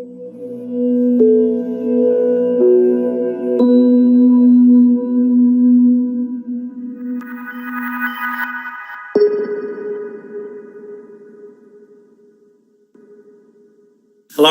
Hello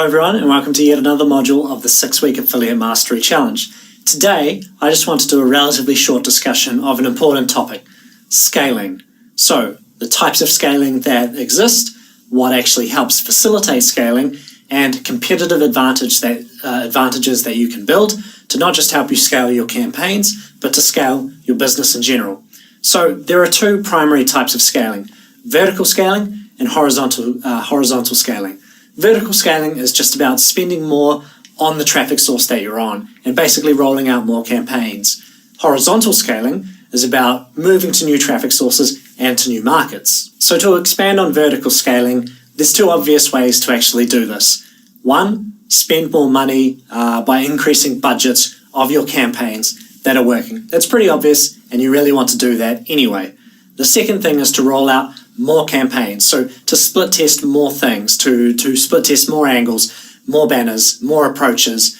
everyone, and welcome to yet another module of the 6-week Affiliate Mastery Challenge. Today, I just want to do a relatively short discussion of an important topic, scaling. So, the types of scaling that exist, what actually helps facilitate scaling, and competitive advantages that you can build to not just help you scale your campaigns, but to scale your business in general. So, there are two primary types of scaling, vertical scaling and horizontal scaling. Vertical scaling is just about spending more on the traffic source that you're on and basically rolling out more campaigns. Horizontal scaling is about moving to new traffic sources and to new markets. So to expand on vertical scaling, there's two obvious ways to actually do this. One, spend more money by increasing budgets of your campaigns that are working. That's pretty obvious, and you really want to do that anyway. The second thing is to roll out more campaigns, so to split test more things, to split test more angles, more banners, more approaches,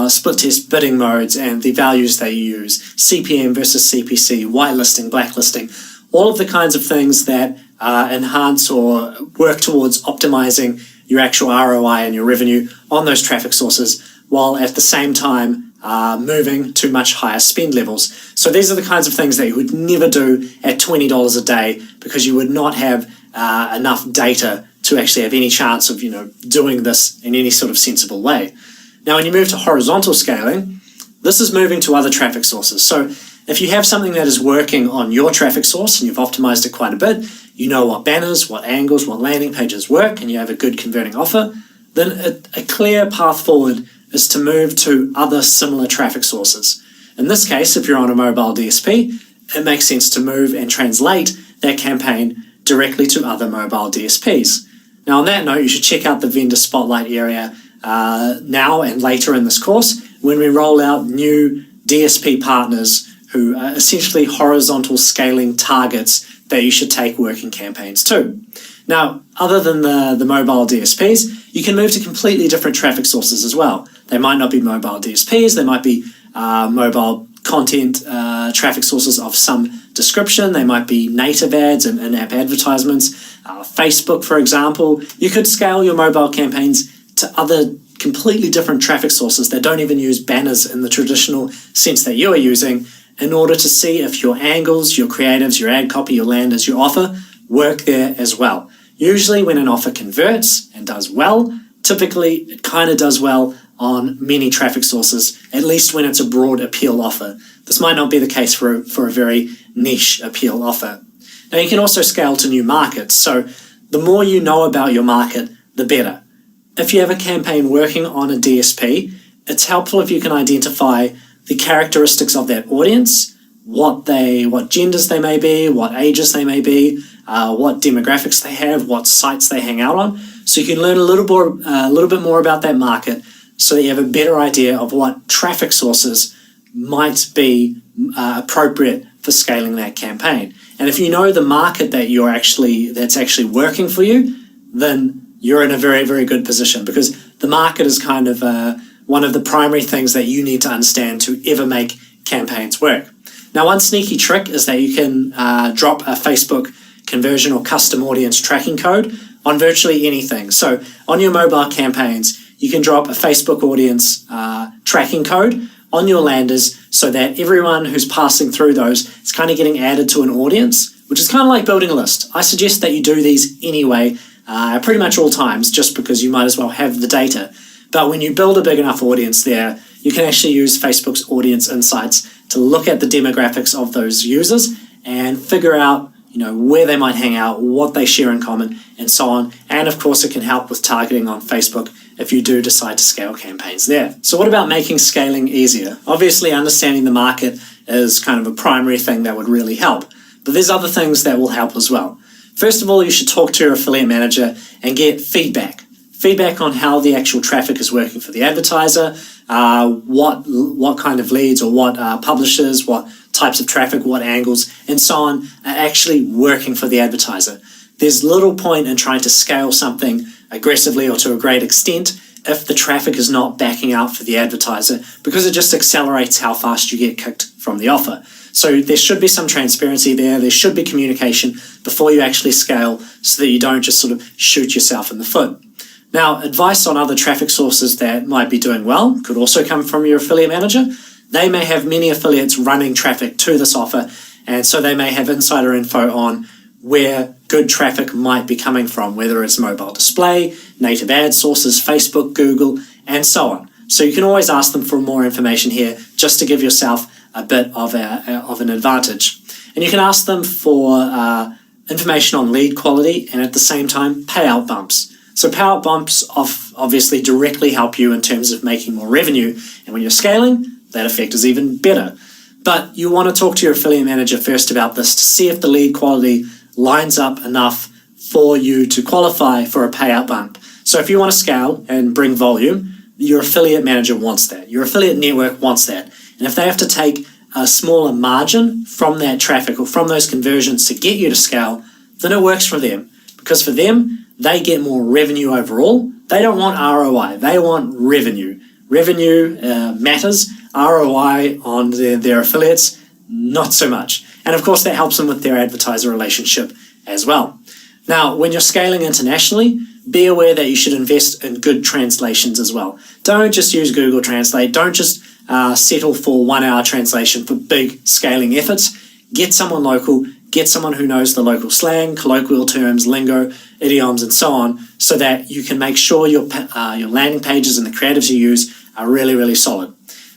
split test bidding modes and the values that you use, CPM versus CPC, whitelisting, blacklisting, all of the kinds of things that enhance or work towards optimizing your actual ROI and your revenue on those traffic sources, while at the same time moving to much higher spend levels. So these are the kinds of things that you would never do at $20 a day, because you would not have enough data to actually have any chance of doing this in any sort of sensible way. Now, when you move to horizontal scaling, this is moving to other traffic sources. So if you have something that is working on your traffic source and you've optimized it quite a bit, you know what banners, what angles, what landing pages work, and you have a good converting offer, then a clear path forward is to move to other similar traffic sources. In this case, if you're on a mobile DSP, it makes sense to move and translate that campaign directly to other mobile DSPs. Now, on that note, you should check out the vendor spotlight area now and later in this course when we roll out new DSP partners who are essentially horizontal scaling targets that you should take working campaigns to. Now, other than the mobile DSPs, you can move to completely different traffic sources as well. They might not be mobile DSPs, they might be mobile content traffic sources of some description. They might be native ads and in-app advertisements. Facebook, for example. You could scale your mobile campaigns to other completely different traffic sources that don't even use banners in the traditional sense that you are using, in order to see if your angles, your creatives, your ad copy, your landers, your offer work there as well. Usually when an offer converts and does well, typically it kind of does well on many traffic sources, at least when it's a broad appeal offer. This might not be the case for a very niche appeal offer. Now, you can also scale to new markets, so the more you know about your market, the better. If you have a campaign working on a DSP, it's helpful if you can identify the characteristics of that audience, what genders they may be, what ages they may be, what demographics they have, what sites they hang out on, so you can learn a little bit more about that market, so that you have a better idea of what traffic sources might be appropriate for scaling that campaign. And if you know the market that's actually working for you, then you're in a very, very good position, because the market is kind of one of the primary things that you need to understand to ever make campaigns work. Now, one sneaky trick is that you can drop a Facebook conversion or custom audience tracking code on virtually anything. So on your mobile campaigns, you can drop a Facebook audience tracking code on your landers, so that everyone who's passing through those is kind of getting added to an audience, which is kind of like building a list. I suggest that you do these anyway, pretty much all times, just because you might as well have the data. But when you build a big enough audience there, you can actually use Facebook's audience insights to look at the demographics of those users and figure out where they might hang out, what they share in common, and so on. And of course, it can help with targeting on Facebook if you do decide to scale campaigns there. So what about making scaling easier? Obviously, understanding the market is kind of a primary thing that would really help, but there's other things that will help as well. First of all, you should talk to your affiliate manager and get feedback on how the actual traffic is working for the advertiser, what kind of leads or what publishers, what types of traffic, what angles, and so on are actually working for the advertiser. There's little point in trying to scale something aggressively or to a great extent if the traffic is not backing out for the advertiser, because it just accelerates how fast you get kicked from the offer. So there should be some transparency there. There should be communication before you actually scale so that you don't just sort of shoot yourself in the foot. Now, advice on other traffic sources that might be doing well could also come from your affiliate manager. They may have many affiliates running traffic to this offer, and so they may have insider info on where good traffic might be coming from, whether it's mobile display, native ad sources, Facebook, Google, and so on. So you can always ask them for more information here just to give yourself a bit of an advantage. And you can ask them for information on lead quality and at the same time payout bumps. So payout bumps obviously directly help you in terms of making more revenue, and when you're scaling, that effect is even better. But you want to talk to your affiliate manager first about this to see if the lead quality lines up enough for you to qualify for a payout bump. So if you want to scale and bring volume, your affiliate manager wants that. Your affiliate network wants that. And if they have to take a smaller margin from that traffic or from those conversions to get you to scale, then it works for them. Because for them, they get more revenue overall. They don't want ROI. They want revenue. Revenue matters. ROI on their affiliates, not so much. And of course, that helps them with their advertiser relationship as well. Now, when you're scaling internationally, be aware that you should invest in good translations as well. Don't just use Google Translate. Don't just settle for 1 hour translation for big scaling efforts. Get someone local. Get someone who knows the local slang, colloquial terms, lingo, idioms, and so on, so that you can make sure your landing pages and the creatives you use are really, really solid.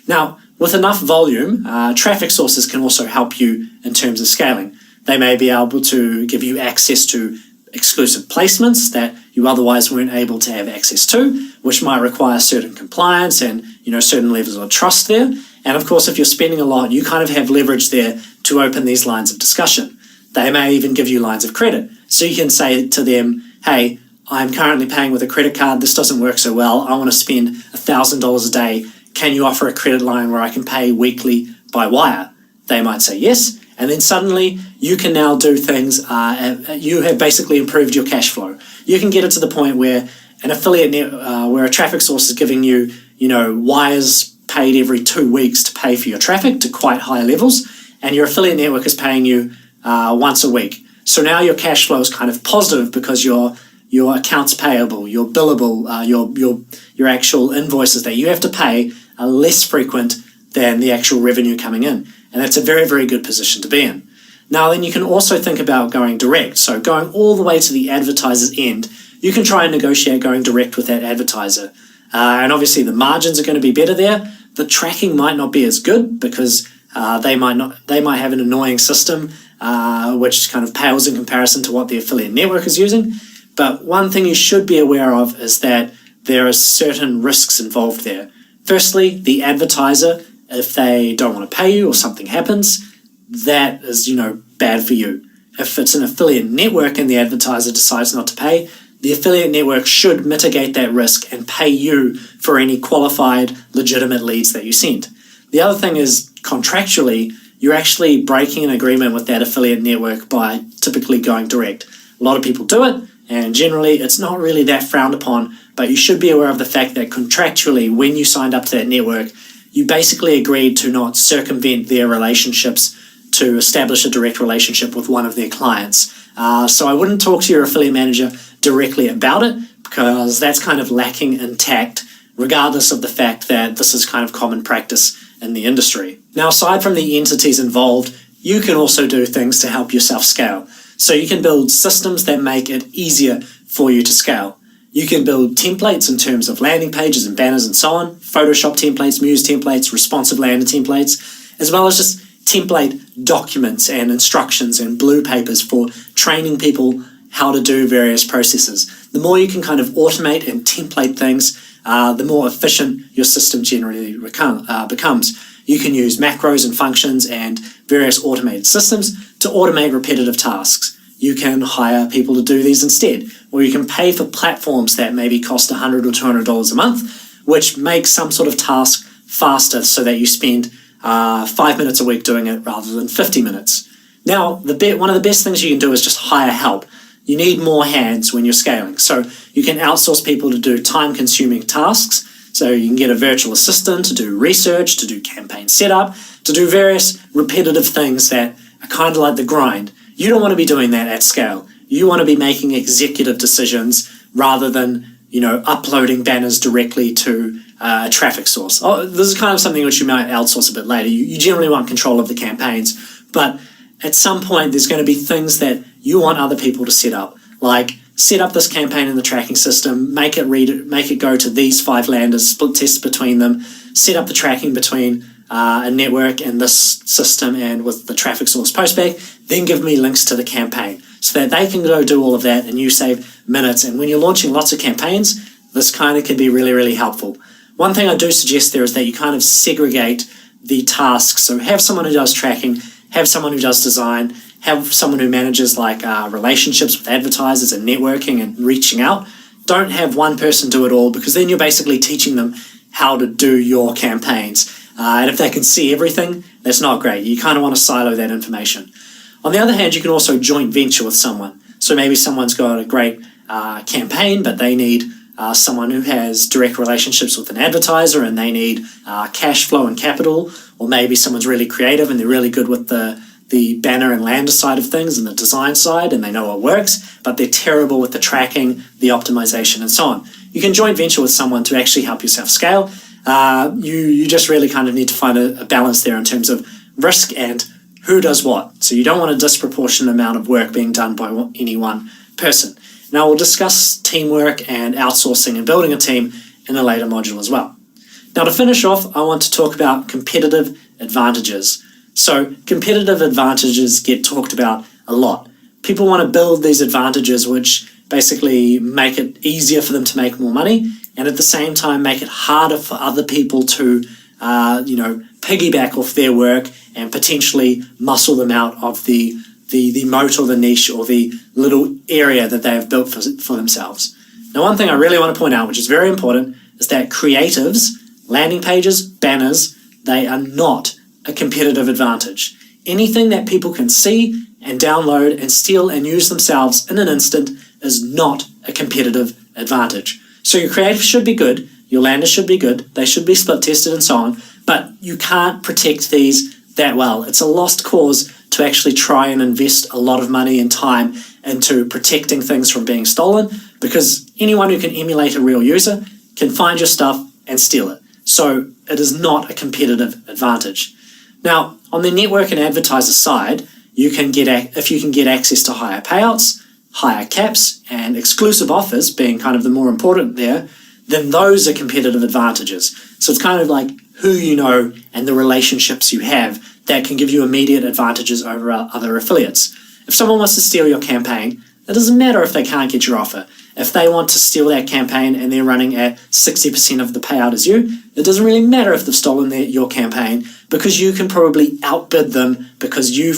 Now, with enough volume, traffic sources can also help you in terms of scaling. They may be able to give you access to exclusive placements that you otherwise weren't able to have access to, which might require certain compliance and certain levels of trust there. And of course, if you're spending a lot, you kind of have leverage there to open these lines of discussion. They may even give you lines of credit. So you can say to them, hey, I'm currently paying with a credit card. This doesn't work so well. I want to spend $1,000 a day. Can you offer a credit line where I can pay weekly by wire? They might say yes. And then suddenly you can now do things. You have basically improved your cash flow. You can get it to the point where an affiliate where a traffic source is giving you, wires paid every 2 weeks to pay for your traffic to quite high levels, and your affiliate network is paying you once a week. So now your cash flow is kind of positive because your accounts payable, your billable, your actual invoices that you have to pay are less frequent than the actual revenue coming in. And that's a very, very good position to be in. Now, then you can also think about going direct. So going all the way to the advertiser's end, you can try and negotiate going direct with that advertiser. And obviously the margins are going to be better there. The tracking might not be as good because they might have an annoying system which kind of pales in comparison to what the affiliate network is using. But one thing you should be aware of is that there are certain risks involved there. Firstly, the advertiser, if they don't want to pay you or something happens, that is, bad for you. If it's an affiliate network and the advertiser decides not to pay, the affiliate network should mitigate that risk and pay you for any qualified, legitimate leads that you send. The other thing is, contractually, you're actually breaking an agreement with that affiliate network by typically going direct. A lot of people do it, and generally it's not really that frowned upon, but you should be aware of the fact that contractually, when you signed up to that network, you basically agreed to not circumvent their relationships to establish a direct relationship with one of their clients. So I wouldn't talk to your affiliate manager directly about it, because that's kind of lacking in tact, regardless of the fact that this is kind of common practice in the industry. Now, aside from the entities involved, you can also do things to help yourself scale. So you can build systems that make it easier for you to scale. You can build templates in terms of landing pages and banners and so on, Photoshop templates, Muse templates, responsive landing templates, as well as just template documents and instructions and blue papers for training people how to do various processes. The more you can kind of automate and template things, the more efficient your system generally becomes. You can use macros and functions and various automated systems to automate repetitive tasks. You can hire people to do these instead, or you can pay for platforms that maybe cost $100 or $200 a month, which make some sort of task faster so that you spend 5 minutes a week doing it rather than 50 minutes. Now, one of the best things you can do is just hire help. you need more hands when you're scaling. So you can outsource people to do time-consuming tasks. So you can get a virtual assistant to do research, to do campaign setup, to do various repetitive things that are kind of like the grind. You don't want to be doing that at scale. You want to be making executive decisions rather than, uploading banners directly to a traffic source. Oh, this is kind of something which you might outsource a bit later. You generally want control of the campaigns, but at some point there's going to be things that you want other people to set up, like set up this campaign in the tracking system, make it go to these 5 landers, split test between them, set up the tracking between a network and this system and with the traffic source postback, then give me links to the campaign so that they can go do all of that and you save minutes. And when you're launching lots of campaigns, this kind of can be really, really helpful. One thing I do suggest there is that you kind of segregate the tasks. So have someone who does tracking, have someone who does design, have someone who manages relationships with advertisers and networking and reaching out. Don't have one person do it all, because then you're basically teaching them how to do your campaigns. And if they can see everything, that's not great. You kind of want to silo that information. On the other hand, you can also joint venture with someone. So maybe someone's got a great campaign, but they need someone who has direct relationships with an advertiser and they need cash flow and capital. Or maybe someone's really creative and they're really good with the banner and lander side of things and the design side, and they know what works, but they're terrible with the tracking, the optimization, and so on. You can joint venture with someone to actually help yourself scale. You just really kind of need to find a balance there in terms of risk and who does what. So you don't want a disproportionate amount of work being done by any one person. Now we'll discuss teamwork and outsourcing and building a team in a later module as well. Now to finish off, I want to talk about competitive advantages. So competitive advantages get talked about a lot. People want to build these advantages which basically make it easier for them to make more money, and at the same time make it harder for other people to piggyback off their work and potentially muscle them out of the moat or the niche or the little area that they have built for themselves. Now, one thing I really want to point out, which is very important, is that creatives, landing pages, banners, they are not a competitive advantage. Anything that people can see and download and steal and use themselves in an instant is not a competitive advantage. So your creative should be good, your landers should be good, they should be split tested and so on, but you can't protect these that well. It's a lost cause to actually try and invest a lot of money and time into protecting things from being stolen, because anyone who can emulate a real user can find your stuff and steal it. So it is not a competitive advantage. Now, on the network and advertiser side, if you can get access to higher payouts, higher caps, and exclusive offers being kind of the more important there, then those are competitive advantages. So it's kind of like who you know and the relationships you have that can give you immediate advantages over other affiliates. If someone wants to steal your campaign, it doesn't matter if they can't get your offer. If they want to steal that campaign and they're running at 60% of the payout as you, it doesn't really matter if they've stolen your campaign, because you can probably outbid them, because you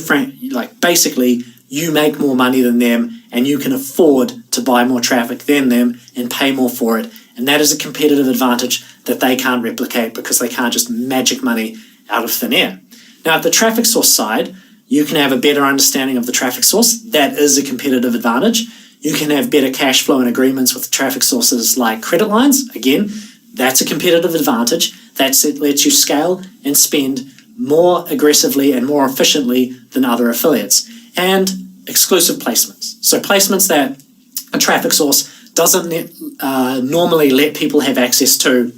make more money than them and you can afford to buy more traffic than them and pay more for it. And that is a competitive advantage that they can't replicate, because they can't just magic money out of thin air. Now, at the traffic source side, you can have a better understanding of the traffic source. That is a competitive advantage. You can have better cash flow and agreements with traffic sources like credit lines. Again, that's a competitive advantage. It lets you scale and spend more aggressively and more efficiently than other affiliates. And exclusive placements. So placements that a traffic source doesn't normally let people have access to,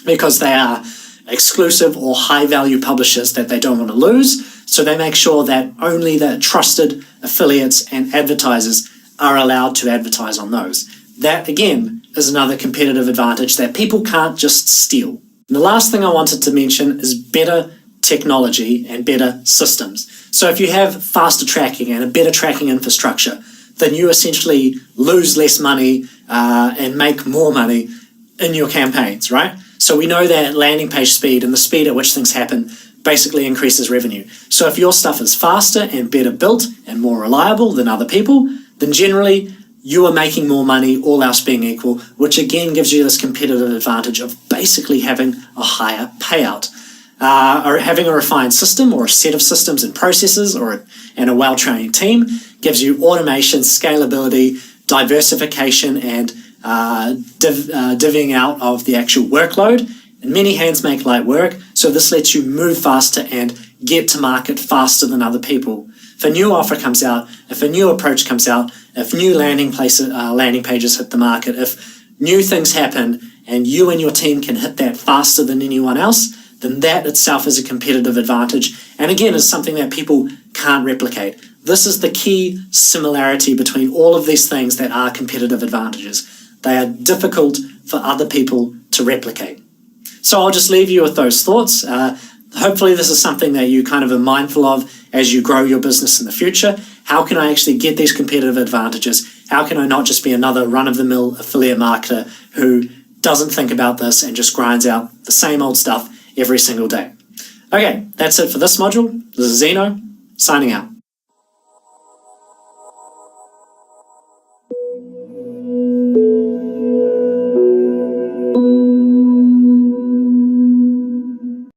because they are exclusive or high-value publishers that they don't want to lose. So they make sure that only the trusted affiliates and advertisers are allowed to advertise on those. That, again, is another competitive advantage that people can't just steal. And the last thing I wanted to mention is better technology and better systems. So if you have faster tracking and a better tracking infrastructure, then you essentially lose less money and make more money in your campaigns, right? So we know that landing page speed and the speed at which things happen basically increases revenue. So if your stuff is faster and better built and more reliable than other people, then generally you are making more money, all else being equal, which again gives you this competitive advantage of basically having a higher payout. Or having a refined system or a set of systems and processes and a well-trained team gives you automation, scalability, diversification, and divvying out of the actual workload. And many hands make light work, so this lets you move faster and get to market faster than other people. If a new offer comes out, if a new approach comes out, if new landing pages hit the market, if new things happen and you and your team can hit that faster than anyone else, then that itself is a competitive advantage. And again, is something that people can't replicate. This is the key similarity between all of these things that are competitive advantages. They are difficult for other people to replicate. So I'll just leave you with those thoughts. Hopefully this is something that you kind of are mindful of as you grow your business in the future. How can I actually get these competitive advantages? How can I not just be another run-of-the-mill affiliate marketer who doesn't think about this and just grinds out the same old stuff every single day? Okay, that's it for this module. This is Zeno, signing out.